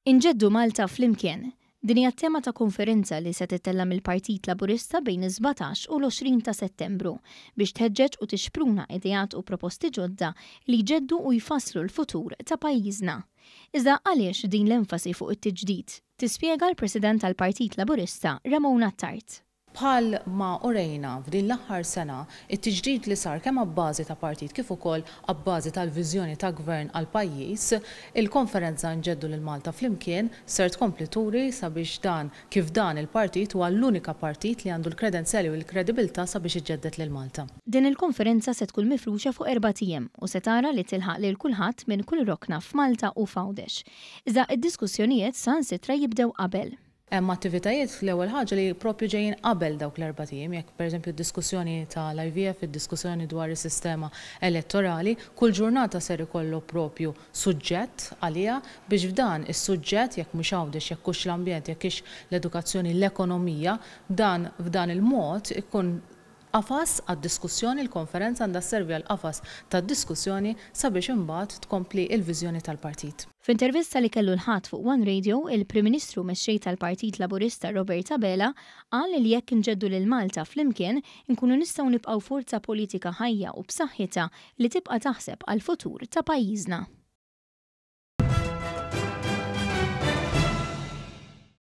Inġeddu Malta flimkien. Din hija t-tema ta' konferenza li se titella mill-Partit Laburista bejn is-17 u l-20 ta' Settembru biex tħeġġeġ u tixpruna idejat u proposti ġodda li jġeddu u jfasslu l-futur ta' pajjiżna. Iżda għaliex din l-enfasi fuq it-tiġdid? Tispjega l-President tal-Partit Laburista Ramona Tart. Bħal ma urejna f'din l-aħħar sena, it-tiġdid li sar kemm abbażi ta' partit kif ukoll abbażi tal-viżjoni ta' gvern għal pajjiż, il-konferenza nġeddu lil Malta flimkien ser tkompli turi sabiex kif dan il-partit huwa l-unika partit li għandu l-kredenzjali u l-kredibilità sabiex iġġedded lil Malta. Din il-konferenza se tkun mifruxa fuq 4 ijiem u se tara li tilħaq lil kulħadd minn kull rokna f'Malta u f'Għawdex. Iżda id-diskussjonijiet sansitra jibdew qabel. Hemm attivitajiet l-ewwel ħaġa li proprju ġejjin qabel dawk l-4 ijiem, jekk pereżempju d-diskussjoni tal-IVF, id-diskussjoni dwar is-sistema elettorali, kull ġurnata ser ikollu proprju suġġett għaliha biex f'dan is-suġġett jekk mhux Għawdex, jekk hux l-ambjent, jekk hix l-edukazzjoni, l-ekonomija, f'dan il-mod ikun qafas għad-diskussjoni, l-konferenza għandha sservi għal qafas tad-diskussjoni sabiex imbagħad tkompli l-viżjoni tal-partit. F'intervista li kellu l-ħadd fuq One Radio, il-Prim Ministru mexxej tal-Partit Laburista Robert Abela qal li jekk inġeddu lil Malta flimkien inkunu nistgħu nibqgħu forza politika ħajja u b'saħħitha li tibqa' taħseb għall-futur ta' pajjiżna.